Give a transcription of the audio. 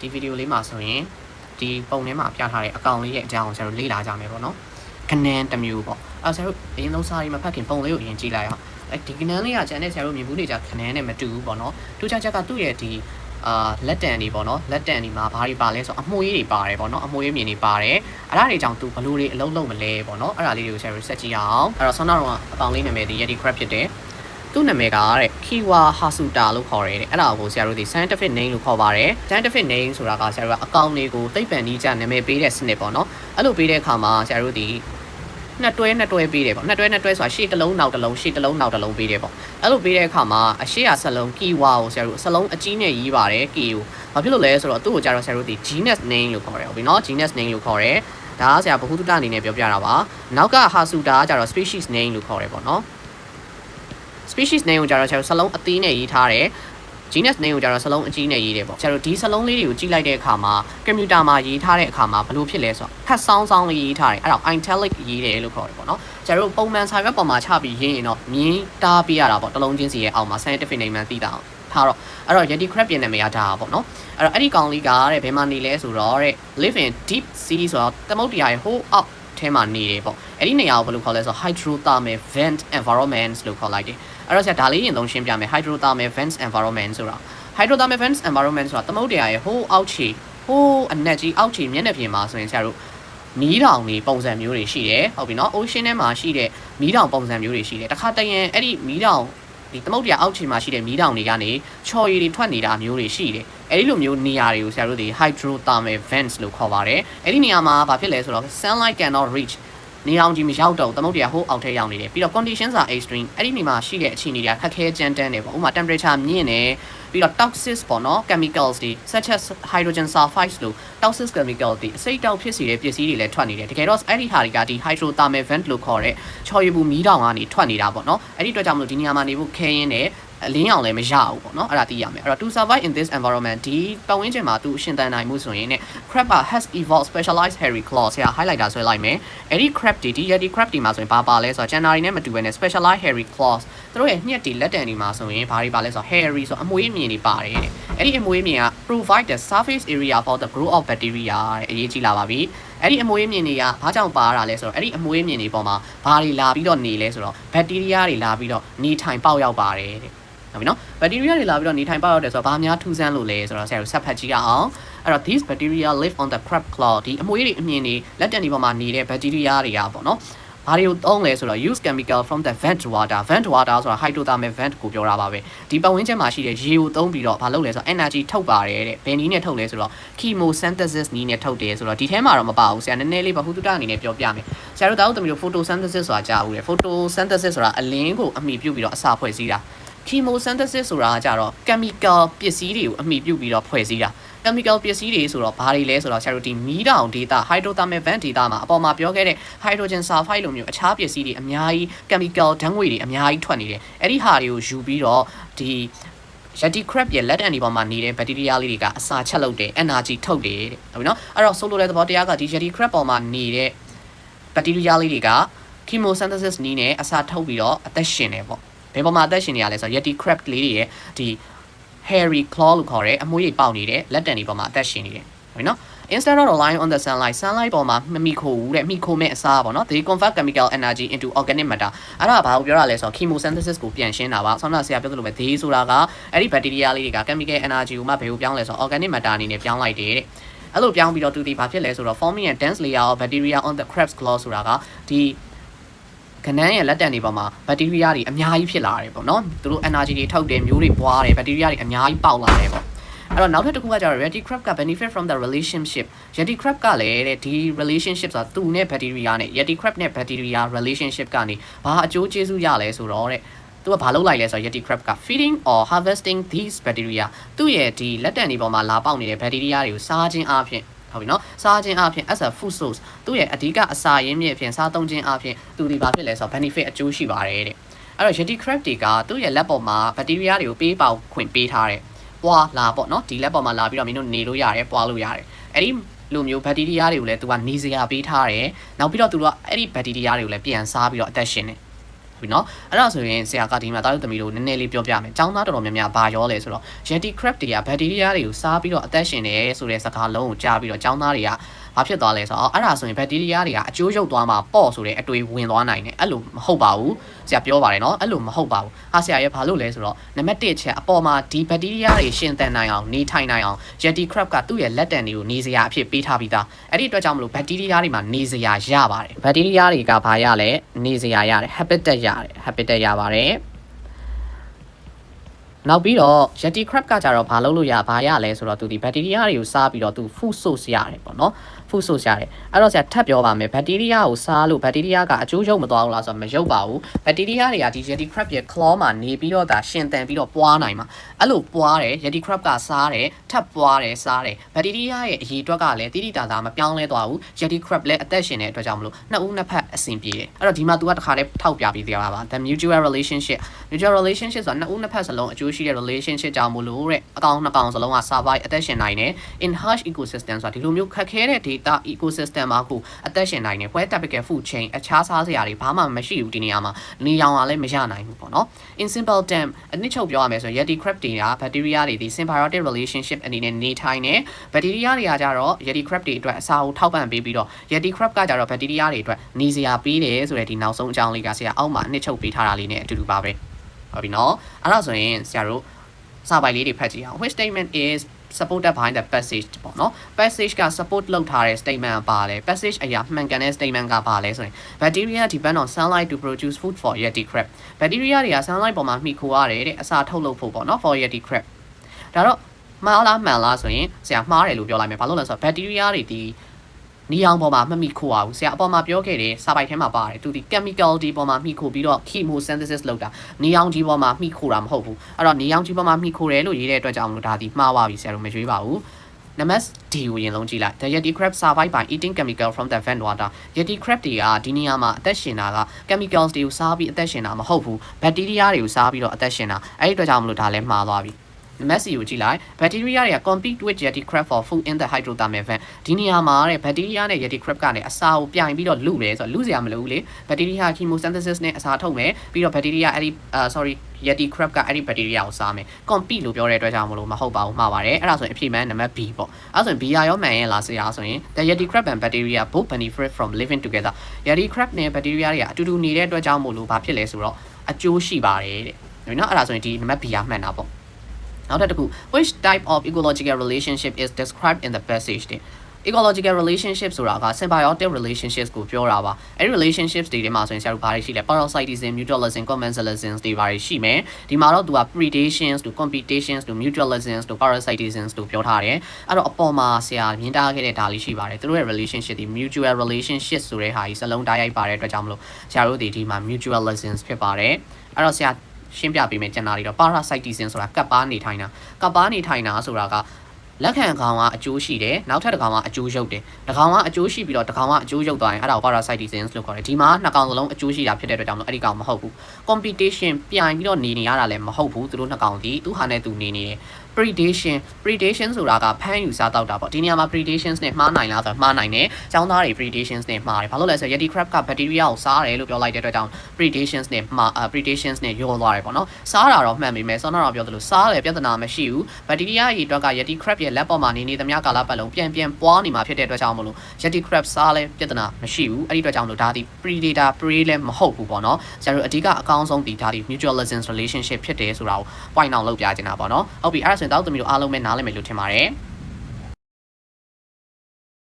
ဒီဗီဒီယိုလေးမှာဆိုရင်ဒီပုံထဲမှာပြထားတဲ့အကောင့်လေးရဲ့အကြောင်းကိုဆရာတို့လေ့လာကြမယ်ပေါ့နော်ခနန်းတစ်မျိုးပေါ့ဆရာတို့အရင်ဆုံးစာရီမဖတ်ခင်ပုံလေးကိုအရင်ကြည့်လိုက်အောင်ဒီခနန်းလေးကကျန်တဲ့ဆရာတို့မြင်ဘူးနေကြခနန်းနဲ့မတူဘူးပေါ့နော်ထူးခြားချက်ကသူ့ရဲ့ဒီလက်တန်တွေပေါ့နော်လက်တန်ဒီမှာဘာတွေပါလဲဆိုအမွှေးတွေပါတယ်ပေါ့နော်အမွှေးမြင်တွေပါတယ်အဲ့ဒါတွေကြောင့်သူဘလို့တွေအလုံးလုံးမလဲပေါ့နော်အဲ့ဒါလေးတွေကိုဆရာတို့ဆက်ကြည့်အောင်အဲ့တော့ဆောင်းတော့အပေါင်းလေးနာမည်ဒီ Yeti Crab ဖြစ်တယ်သူ့နာမည်ကတဲ့ Kiwa Hasuta လို့ခေါ်တယ်အဲ့ဒါကိုဆရာတို့ဒီ scientific name လို့ခေါ်ပါတယ် scientific name ဆိုတာကဆရာတို့ကအကောင့်လေးကိုသိပ္ပံနည်းကျနာမည်ပေးတဲ့စနစ်ပေါ့နော်အဲ့လိုပေးတဲ့အခါမှာဆရာတို့ဒီနှစ်တွဲပေးတယ်ပေါ့နှစ်တွဲဆိုတာရှေ့တစ်လုံးနောက်တစ်လုံးရှေ့တစ်လုံးနောက်တစ်လုံးပေးတယ်ပေါ့အဲ့လိုပေးတဲ့အခါမှာအရှိရစလုံး Kiwa ကိုဆရာတို့စလုံးအကြီးနဲ့ရေးပါတယ် K ကိုဘာဖြစ်လို့လဲဆိုတော့သူ့ကိုကြတော့ဆရာတို့ဒီ genus name လို့ခေါ်တယ်ဟုတ်ပြီနော် genus name လို့ခေါ်တယ်ဒါကဆရာဘဟုတုတအနေနဲ့ပြောပြတာပါနောက်က Hasuta ကကြတော့ species name လို့ခေါ်တယ်ပေါ့နော် species name ကိုကြတော့ဆရာတို့စလုံးအသေးနဲ့ရေးထားတယ် genus name ကိုကြတော့စလုံးအကြီးနဲ့ရေးတယ်ပေါ့ဆရာတို့ဒီစလုံးလေးတွေကိုကြည့်လိုက်တဲ့အခါမှာကွန်ပျူတာမှာရေးထားတဲ့အခါမှာဘယ်လိုဖြစ်လဲဆိုတော့ခက်ဆောင်းလေးရေးထားတယ်အဲ့ဒါ italic ရေးတယ်လို့ခေါ်တယ်ပေါ့နော်ဆရာတို့ပုံမှန်စာရွက်ပေါ်မှာချပြီးရေးရင်တော့မြင်းတားပြရတာပေါ့တစ်လုံးချင်းစီရဲ့အောက်မှာ scientific name မှန်သိတာအောင်ထားတော့အဲ့တော့ Yeti Crab ရဲ့နာမည်ကဒါပေါ့နော်အဲ့တော့အဲ့ဒီကောင်လေးကတဲ့ဘယ်မှာနေလဲဆိုတော့တဲ့ live in deep sea ဆိုတော့သမုဒ္ဒရာရဲ့ဟိုးအောက်ထဲမှာနေတယ်ပေါ့အဲ့ဒီနေရာကိုဘယ်လိုခေါ်လဲဆိုတော့ hydrothermal vent environment လို့ခေါ်လိုက်တယ်အဲ့တော့ဆရာဒါလေးရင်သုံးရှင်းပြမယ် hydrothermal vent environment ဆိုတာ hydrothermal vent environment ဆိုတာသမုဒ္ဒရာရဲ့ဟိုးအောက်ခြေဟိုးအနက်ကြီးအောက်ခြေမျက်နှာပြင်မှာဆိုရင်ဆရာတို့မီးတောင်တွေပုံစံမျိုးတွေရှိတယ်ဟုတ်ပြီနော် ocean ထဲမှာရှိတဲ့မီးတောင်ပုံစံမျိုးတွေရှိတယ်တခါတရံအဲ့ဒီမီးတောင်ဒီသမုဒ္ဒရာအောက်ခြေမှာရှိတဲ့မီးတောင်တွေကနေချော်ရည်တွေထွက်နေတာမျိုးတွေရှိတယ်အဲ့ဒီလိုမျိုးနေရာတွေကိုဆရာတို့ဒီ hydrothermal vents လို့ခေါ်ပါတယ်အဲ့ဒီနေရာမှာဘာဖြစ်လဲဆိုတော့ sunlight cannot reach နေအောင်ကြီးမရောက်တော့သမုဒ္ဒရာဟိုးအောက်ထဲရောက်နေတယ်ပြီးတော့ conditions are extreme အဲ့ဒီနေမှာရှိတဲ့အခြေအနေတွေကခက်ခဲကြမ်းတမ်းတယ်ပေါ့ဥပမာ temperature မြင့်တယ်ပြီးတော့ toxic ပေါ့နော် chemicals တွေ such as hydrogen sulfides လို့ toxic chemicals တွေအဆိပ်တောက်ဖြစ်စေတဲ့ပစ္စည်းတွေလည်းထွက်နေတယ်တကယ်တော့အဲ့ဒီဟာတွေကဒီ hydrothermal vent လို့ခေါ်တဲ့ချော်ရည်ဘူးမီးတောင်ကနေထွက်နေတာပေါ့နော်အဲ့ဒီအတွက်ကြောင့်မလို့ဒီနေရာမှာနေဖို့ခဲရင်းတယ်အလင်းအောင်လည်းမရဘူးပေါ့နော်အဲ့ဒါသိရမယ်အဲ့တော့ to survive in this environment ဒီပတ်ဝန်းကျင်မှာသူရှင်သန်နိုင်မှုဆိုရင်ね crab has evolved specialized hairy claws ဆရာ highlighter ဆွဲလိုက်မယ်အဲ့ဒီ crab ဒီ Yeti crab ဒီမှာဆိုရင်ဘာပါလဲဆိုတော့ January နဲ့မတူဘဲနဲ့ specialized hairy claws သူတို့ရဲ့ညက်တီလက်တံဒီမှာဆိုရင်ဘာတွေပါလဲဆိုတော့ hairy ဆိုအမွှေးမြင်တွေပါတယ်တဲ့အဲ့ဒီအမွှေးမြင်က provide the surface area for the growth of bacteria တဲ့အရေးကြီးလာပါပြီအဲ့ဒီအမွှေးမြင်တွေကဘာကြောင့်ပါတာလဲဆိုတော့အဲ့ဒီအမွှေးမြင်တွေပေါ်မှာဘာတွေလာပြီးတော့နေလဲဆိုတော့ bacteria တွေလာပြီးတော့နေထိုင်ပေါက်ရောက်ပါတယ်တဲ့ဟုတ်ပြီနော် bacteria တွေလာပြီးတော့နေထိုင်ပေါက်ရောက်တယ်ဆိုတော့ဘာများထူးဆန်းလို့လဲဆိုတော့ဆရာတို့ဆက်ဖတ်ကြည့်ရအောင်အဲ့တော့ these bacteria live on the crab claw ဒီအမွှေးတွေအမြင်တွေလက်တံဒီပေါ်မှာနေတဲ့ bacteria တွေကပေါ့နော်ဘာတွေကိုသုံးလဲဆိုတော့ use chemical from the vent water ဆိုတာ hydrothermal vent ကိုပြောတာပါပဲဒီပတ်ဝန်းကျင်မှာရှိတဲ့ရေကိုသုံးပြီးတော့ဘာလုပ်လဲဆိုတော့ energy ထုတ်ပါတယ်တဲ့ဘယ်နည်းနဲ့ထုတ်လဲဆိုတော့ chemosynthesis နည်းနဲ့ထုတ်တယ်ဆိုတော့ဒီထဲမှာတော့မပါဘူးဆရာနည်းနည်းလေးဘဟုတုတအနေနဲ့ပြောပြမယ်ဆရာတို့တောက်သမီးတို့ photosynthesis ဆိုတာကြားဘူးလေ photosynthesis ဆိုတာအလင်းကိုအမှီပြုပြီးတော့အစာဖွဲ့စည်းတာ chemosynthesis ဆိုတာကကြတော့ chemical ပစ္စည်းတွေကိုအမှီပြုပြီးတော့ဖွဲ့စည်းတာ chemical ပစ္စည်းတွေဆိုတော့ဘာတွေလဲဆိုတော့ဆရာတို့ဒီမီးတောင် data hydrothermal vent data မှာအပေါ်မှာပြောခဲ့တဲ့ hydrogen sulfide လိုမျိုးအခြားပစ္စည်းတွေအများကြီး chemical ဓာတ်ငွေတွေအများကြီးထွက်နေတယ်အဲ့ဒီဟာတွေကိုယူပြီးတော့ဒီ Yeti crab ရဲ့လက်တံဒီပေါ်မှာနေတဲ့ bacteria လေးတွေကအစာချက်လုပ်တယ် energy ထုတ်တယ်တဲ့ဟုတ်ပြီနော်အဲ့တော့ဆိုလိုတဲ့သဘောတရားကဒီ Yeti crab ပေါ်မှာနေတဲ့ bacteria လေးတွေက chemosynthesis နည်းနဲ့အစာထုတ်ပြီးတော့အသက်ရှင်နေပေါ့ဘယ်ပေါ်မှာအသက်ရှင်နေရလဲဆိုတော့ Yeti crab လေးတွေရဲ့ဒီ hairy claw လို့ခေါ်တဲ့အမွှေးတွေပေါက်နေတဲ့လက်တံတွေပေါ်မှာအသက်ရှင်နေတယ်ဟုတ်နော် instead of relying on the sunlight ပေါ်မှာမမိခိုဘူးတဲ့မိခိုမဲ့အစားပေါ့နော် they convert chemical energy into organic matter အဲ့ဒါဘာကိုပြောရလဲဆိုတော့ chemosynthesis ကိုပြန်ရှင်းတာပါဆောင်းလာဆရာပြောသလိုပဲ they ဆိုတာကအဲ့ဒီ bacteria လေးတွေက chemical energy ကိုမှဘယ်ကိုပြောင်းလဲဆိုတော့ organic matter အနေနဲ့ပြောင်းလိုက်တယ်တဲ့အဲ့လိုပြောင်းပြီးတော့သူဒီဘာဖြစ်လဲဆိုတော့ forming a dense layer of bacteria on the crab's claw ဆိုတာကဒီခနန်းရဲ့လက်တံတွေပေါ်မှာ bacteria တွေအများကြီးဖြစ်လာတယ်ပေါ့နော်သူတို့ energy တွေထုတ်တယ်မျိုးတွေပွားတယ် bacteria တွေအများကြီးပေါက်လာတယ်ပေါ့အဲ့တော့နောက်ထပ်တစ်ခုကကျတော့ Yeti crab က benefit from the relationship Yeti crab ကလည်းတဲ့ဒီ relationship ဆိုတာသူနဲ့ bacteria နဲ့ Yeti crab နဲ့ bacteria relationship ကနေဘာအကျိုးကျေးဇူးရလဲဆိုတော့တဲ့သူကဘာလုပ်လိုက်လဲဆိုတော့ Yeti crab က feeding or harvesting these bacteria သူ့ရဲ့ဒီလက်တံတွေပေါ်မှာလာပေါက်နေတဲ့ bacteria တွေကိုစားခြင်းအပြင်ဟုတ်ပြီနော်စားခြင်းအပြင် as a food source သူ့ရဲ့အဓိကအစာရင်းမြစ်အဖြစ်စားသုံးခြင်းအပြင်သူဒီဘာဖြစ်လဲဆိုတော့ benefit အကျိုးရှိပါတယ်တဲ့အဲ့တော့ Yeti crab တွေကသူ့ရဲ့လက်ပေါ်မှာ bacteria တွေကိုပေးပေါက်ခွင့်ပေးထားတယ်ပွားလာပေါ့နော်ဒီလက်ပေါ်မှာလာပြီးတော့မင်းတို့နေလို့ရတယ်ပွားလို့ရတယ်အဲ့ဒီလိုမျိုး bacteria တွေကိုလည်းသူကနေစရာပေးထားတယ်နောက်ပြီးတော့သူတို့ကအဲ့ဒီ bacteria တွေကိုလည်းပြန်စားပြီးတော့အသက်ရှင်နေဟ ပြီနော်အဲ့ဒါဆိုရင်ဆရာကဒီမှာတာတို့သမီးတို့နည်းနည်းလေးပြောပြမယ်ចောင်းသားတော်တော်များများဘာရောလဲဆိုတော့ Yeti crab တွေကဘက်တီးရီးယားတွေကိုစားပြီးတော့အသက်ရှင်တယ်ဆိုတဲ့စကားလုံးကိုကြားပြီးတော့ចောင်းသားတွေကဘာဖြစ်သွားလဲဆိုတော့အဲ့ဒါဆိုရင်ဘက်တီးရီးယားတွေကအကျိုးရုပ်သွားမှာပေါ့ဆိုတဲ့အတွေ့ဝင်သွားနိုင်တယ်အဲ့လိုမဟုတ်ပါဘူးဆရာပြောပါတယ်နော်အဲ့လိုမဟုတ်ပါဘူးဟာဆရာရဲ့ဘာလို့လဲဆိုတော့နံပါတ်1ချက်အပေါ်မှာဒီဘက်တီးရီးယားတွေရှင်သန်နိုင်အောင်နေထိုင်နိုင်အောင် Yeti crab ကသူ့ရဲ့လက်တံတွေကိုနေစရာအဖြစ်ပေးထားပြီးသားအဲ့ဒီအတွက်ကြောင့်မလို့ဘက်တီးရီးယားတွေမှာနေစရာရပါတယ်ဘက်တီးရီးယားတွေကဘာရလဲနေစရာရတယ် habitat ရတယ် habitat ရပါတယ်နောက်ပြီးတော့ Yeti crab ကကြတော့ဘာလုပ်လို့ဘာရလဲဆိုတော့သူဒီဘက်တီးရီးယားတွေကိုစားပြီးတော့သူ food source ရတယ်ပေါ့နော် food source ရတယ်အဲ့တော့ဆရာထပ်ပြောပါမယ်ဘက်တီးရီးယားကိုစားလို့ဘက်တီးရီးယားကအကျိုးရုပ်မသွားဘူးလားဆိုတော့မရုပ်ပါဘူးဘက်တီးရီးယားတွေကဒီ Yeti crab ရဲ့ claw မှာနေပြီးတော့ဒါရှင်သန်ပြီးတော့ပွားနိုင်မှာအဲ့လိုပွားတယ် Yeti crab ကစားတယ်ထပ်ပွားတယ်စားတယ်ဘက်တီးရီးယားရဲ့အရေးအတွက်ကလည်းတိတိတသားမပြောင်းလဲသွားဘူး Yeti crab လည်းအသက်ရှင်တဲ့အတွက်ကြောင့်မလို့နှစ်ဦးနှစ်ဖက်အဆင်ပြေတယ်အဲ့တော့ဒီမှာ तू ကတခါတည်းထောက်ပြပြီးသေးတာပါ the mutual relationship ဆိုတာနှစ်ဦးနှစ်ဖက်စလုံးအကျိုးရှိတဲ့ relationship ကြောင့်မလို့တဲ့အကောင်နှစ်ကောင်စလုံးက survive အသက်ရှင်နိုင်တယ် in harsh ecosystem ဆိုတာဒီလိုမျိုးခက်ခဲတဲ့ data ecosystem မှာကိုအသက်ရှင်နိုင်တယ် where typical food chain အခြားစားစရာတွေဘာမှမရှိဘူးဒီနေရာမှာနေရောင်ကလည်းမရနိုင်ဘူးပေါ့နော် in simple term အနည်းချုပ်ပြောရမယ်ဆိုရင် Yeti crab တွေက bacteria တွေဒီ symbiotic relationship အနေနဲ့နေထိုင်တယ် bacteria တွေကကြတော့ Yeti crab တွေအတွက်အစာကိုထောက်ပံ့ပေးပြီးတော့ Yeti crab ကကြတော့ bacteria တွေအတွက်နေစရာပေးတယ်ဆိုတဲ့ဒီနောက်ဆုံးအကြောင်းလေးကဆရာအောက်မှာအနည်းချုပ်ပေးထားတာလေးနဲ့အတူတူပါပဲဟုတ်ပြီနော်အဲ့ဒါဆိုရင်ဆရာတို့စာပိုင်လေးတွေဖတ်ကြည့်အောင် which statement is supported by the passage ပေါ့နော် passage က support လုပ်ထားတဲ့ statement ပါလေ passage အရာမှန်ကန်တဲ့ statement ကပါလဲဆိုရင် bacteria depend on sunlight to produce food for Yeti crab bacteria တွေက sunlight ပေါ်မှာမှီခိုရတယ်တဲ့အစာထုတ်လုပ်ဖို့ပေါ့နော် for Yeti crab ဒါတော့မှားလားမှန်လားဆိုရင်ဆရာမှားတယ်လို့ပြောလိုက်မယ်ဘာလို့လဲဆိုတော့ bacteria တွေဒီနီအောင်ပေါ်မှာမမိခိုအောင်ဆရာအပေါ်မှာပြောခဲ့တယ်စာပိုက်ထဲမှာပါတယ်သူဒီ chemical ဒီပေါ်မှာမိခိုပြီးတော့ chemosynthesis လုပ်တာနီအောင်ကြီးပေါ်မှာမိခိုတာမဟုတ်ဘူးအဲ့တော့နီအောင်ကြီးပေါ်မှာမိခိုတယ်လို့ရေးတဲ့အတွက်ကြောင့်မလို့ဒါဒီမှားသွားပြီဆရာတို့မရွေးပါဘူးနံပါတ် D ကိုရင်လုံးကြည့်လိုက် The Yeti crab survive by eating chemical from the vent water Yeti crab တွေကဒီနေရာမှာအသက်ရှင်တာက chemicals တွေကိုစားပြီးအသက်ရှင်တာမဟုတ်ဘူး bacteria တွေကိုစားပြီးတော့အသက်ရှင်တာအဲ့ဒီအတွက်ကြောင့်မလို့ဒါလည်းမှားသွားပြီMessi ကိုကြည့်လိုက် bacteria တွေက compete with Yeti crab for food in the hydrothermal vent ဒီနေရာမှာတဲ့ bacteria နဲ့ Yeti crab ကနေအစာကိုပြိုင်ပြီးတော့လူတယ်ဆိုတော့လူစရာမလိုဘူးလေ bacteria chemosynthesis နဲ့အစာထုတ်မယ်ပြီးတော့ bacteria အဲ့ဒီ Yeti crab ကအဲ့ဒီ bacteria ကိုစားမယ် compete လို့ပြောတဲ့အတွက်ကြောင့်မလို့မဟုတ်ပါဘူးမှားပါတယ်အဲ့ဒါဆိုရင်အဖြေမှန်နံပါတ် B ပေါ့အဲ့ဆိုရင် B ရရောမှန်ရဲ့လားဆရာဆိုရင် the Yeti crab and bacteria both benefit from living together Yeti crab နဲ့ bacteria တွေကအတူတူနေတဲ့အတွက်ကြောင့်မို့လို့ဘာဖြစ်လဲဆိုတော့အကျိုးရှိပါတယ်တဲ့နော်အဲ့ဒါဆိုရင်ဒီနံပါတ် B ရမှန်တာပေါ့နောက်တစ်ခု which type of ecological relationship is described in the passage တဲ့ ecological relationship ဆိုတာက symbiotic relationships ကိုပြောတာပါအဲ့ဒီ relationships တွေထဲမှာဆိုရင်ဆရာတို့ဘာတွေရှိလဲ parasitism mutualism commensalism တွေဘာတွေရှိမယ်ဒီမှာတော့သူက predations တို့ competitions တို့ mutualism တို့ parasitism တို့ပြောထားတယ်အဲ့တော့အပေါ်မှာဆရာမြင်တာခဲ့တဲ့ဒါလေးရှိပါတယ်သူတို့ရဲ့ relationship ဒီ mutual relationship ဆိုတဲ့ဟာကြီးစလုံးတိုက်ရိုက်ပါတဲ့အတွက်ကြောင့်မလို့ဆရာတို့ဒီမှာ mutualism ဖြစ်ပါတယ်အဲ့တော့ဆရာရှင်းပြပေးမယ်ကျန်တာတွေတော့ parasitism ဆိုတာကပ်ပါနေထိုင်တာဆိုတာကလက်ခံကောင်ကအကျိုးရှိတယ်နောက်ထပ်တစ်ကောင်ကအကျိုးရုပ်တယ်တစ်ကောင်ကအကျိုးရှိပြီးတော့တစ်ကောင်ကအကျိုးရုပ်သွားရင်အဲ့ဒါကို parasitism လို့ခေါ်တယ်ဒီမှာနှစ်ကောင်စလုံးအကျိုးရှိတာဖြစ်တဲ့အတွက်ကြောင့်မလို့အဲ့ဒီကောင်မဟုတ်ဘူး competition ပြိုင်ပြီးတော့နေရတာလည်းမဟုတ်ဘူးသူတို့နှစ်ကောင်ဒီသူဟာနဲ့သူနေနေတယ်predation ဆိုတာကဖမ်းယူစားတောက်တာပေါ့ဒီနေရာမှာ predations နဲ့မှားနိုင်လားဆိုတော့မှားနိုင်တယ်။ကျောင်းသားတွေ predations နဲ့မှားတယ်။ဘာလို့လဲဆိုတော့ Yeti crab က bacteria ကိုစားတယ်လို့ပြောလိုက်တဲ့အတွက်ကြောင့် predations နဲ့ရောသွားတယ်ပေါ့နော်။စားတာတော့မှန်ပြီမဲ့ဆောနာတော့ပြောသလိုစားတယ်ပြဿနာမရှိဘူး။ bacteria ရေအတွက်က Yeti crab ရဲ့လက်ပေါ်မှာနေသမျှကာလပတ်လုံးပြန်ပွားနေမှာဖြစ်တဲ့အတွက်ကြောင့်မလို့ Yeti crab စားလဲပြဿနာမရှိဘူး။အဲ့ဒီအတွက်ကြောင့်မလို့ဒါဒီ predator prey လည်းမဟုတ်ဘူးပေါ့နော်။ကျန်တို့အဓိကအကောင်းဆုံးဒီဒါဒီ mutualism relationship ဖြစ်တယ်ဆိုတာကို point out လုပ်ပြချင်တာပေါ့နော်။ဟုတ်ပြီအဲ့ဒါဆိုရင်တောက်သမီးတို့အားလုံးပဲနားလည်မယ်လို့ထင်ပါတယ်။